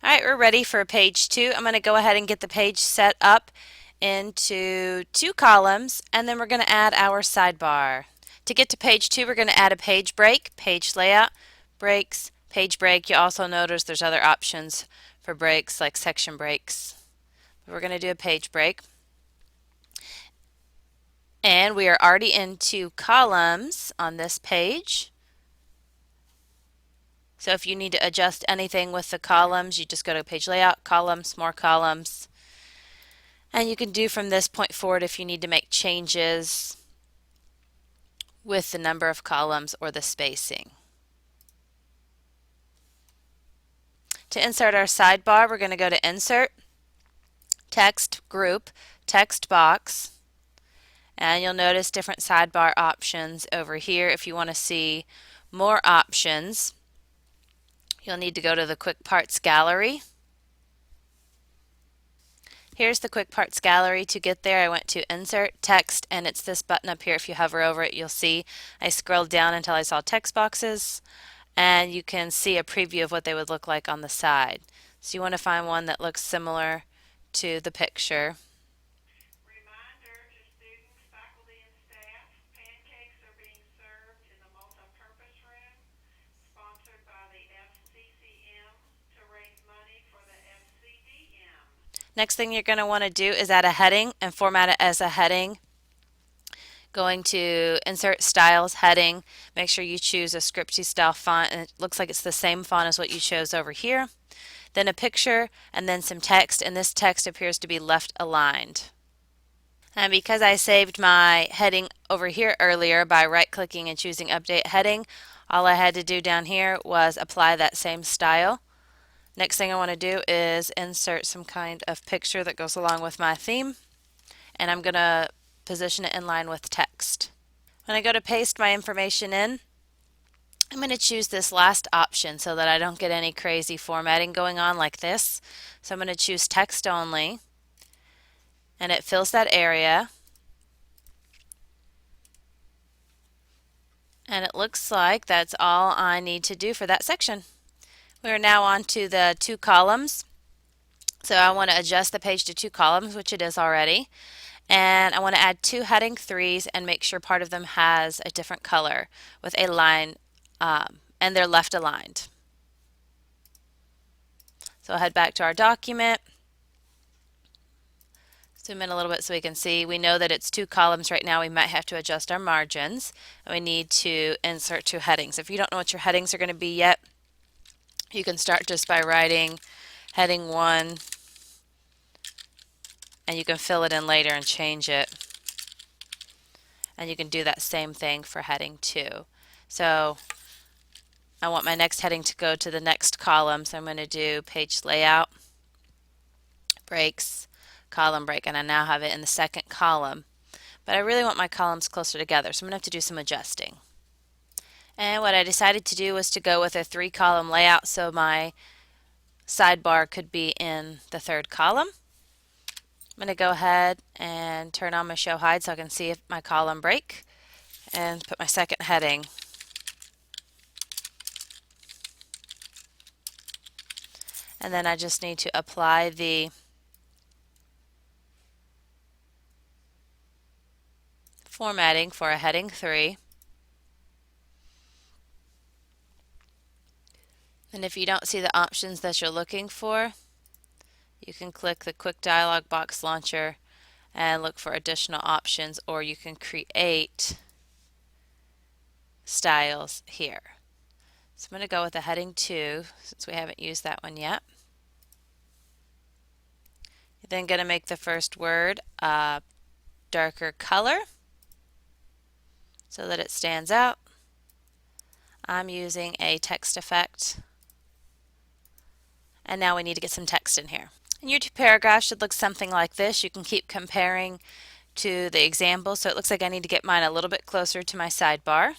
All right, we're ready for page 2. I'm going to go ahead and get the page set up into 2 columns, and then we're going to add our sidebar. To get to page 2, we're going to add a page break, page layout, breaks, page break. You also notice there's other options for breaks like section breaks. But we're going to do a page break. And we are already in 2 columns on this page. So if you need to adjust anything with the columns, you just go to page layout, columns, more columns. And you can do from this point forward if you need to make changes with the number of columns or the spacing. To insert our sidebar, we're going to go to Insert, Text Group, Text Box, and you'll notice different sidebar options over here. If you want to see more options, you'll need to go to the Quick Parts Gallery. Here's the Quick Parts Gallery. To get there, I went to Insert, Text, and it's this button up here. If you hover over it, you'll see I scrolled down until I saw text boxes, and you can see a preview of what they would look like on the side. So you want to find one that looks similar to the picture. Reminder to students, faculty, and staff, pancakes are being served in the multi-purpose room, sponsored by the FCCM to raise money for the FCDM. Next thing you're going to want to do is add a heading and format it as a heading. Going to Insert Styles, Heading. Make sure you choose a scripty style font, and it looks like it's the same font as what you chose over here. Then a picture, and then some text, and this text appears to be left aligned. And because I saved my heading over here earlier by right-clicking and choosing Update Heading, all I had to do down here was apply that same style. Next thing I want to do is insert some kind of picture that goes along with my theme, and I'm going to position it in line with text. When I go to paste my information in, I'm going to choose this last option so that I don't get any crazy formatting going on like this. So I'm going to choose text only, and it fills that area. And it looks like that's all I need to do for that section. We are now on to the 2 columns. So I want to adjust the page to 2 columns, which it is already. And I want to add 2 heading 3s and make sure part of them has a different color with a line, and they're left aligned. So I'll head back to our document. Zoom in a little bit so we can see. We know that it's 2 columns right now. We might have to adjust our margins. And we need to insert 2 headings. If you don't know what your headings are going to be yet, you can start just by writing heading 1, and you can fill it in later and change it. And you can do that same thing for heading 2. So I want my next heading to go to the next column, so I'm going to do page layout, breaks, column break, and I now have it in the second column. But I really want my columns closer together, so I'm going to have to do some adjusting. And what I decided to do was to go with a 3-column layout so my sidebar could be in the 3rd column. I'm going to go ahead and turn on my show hide so I can see if my column break and put my second heading. And then I just need to apply the formatting for a heading 3. And if you don't see the options that you're looking for, you can click the quick dialog box launcher and look for additional options, or you can create styles here. So I'm going to go with a heading 2 since we haven't used that one yet. You're then going to make the first word a darker color so that it stands out. I'm using a text effect. And now we need to get some text in here. And your 2 paragraphs should look something like this. You can keep comparing to the example. So it looks like I need to get mine a little bit closer to my sidebar.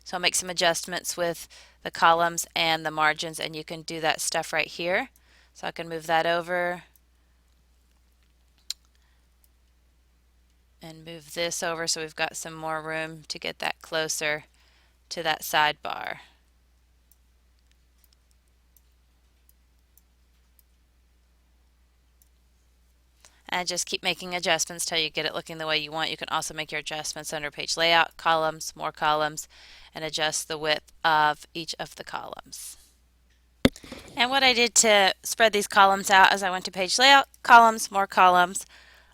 So I'll make some adjustments with the columns and the margins, and you can do that stuff right here. So I can move that over and move this over so we've got some more room to get that closer to that sidebar. and just keep making adjustments till you get it looking the way you want. You can also make your adjustments under page layout, columns, more columns, and adjust the width of each of the columns. And what I did to spread these columns out is I went to page layout, columns, more columns,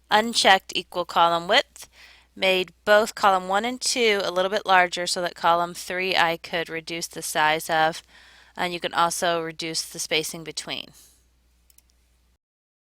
unchecked equal column width, made both column 1 and 2 a little bit larger so that column 3 I could reduce the size of, and you can also reduce the spacing between.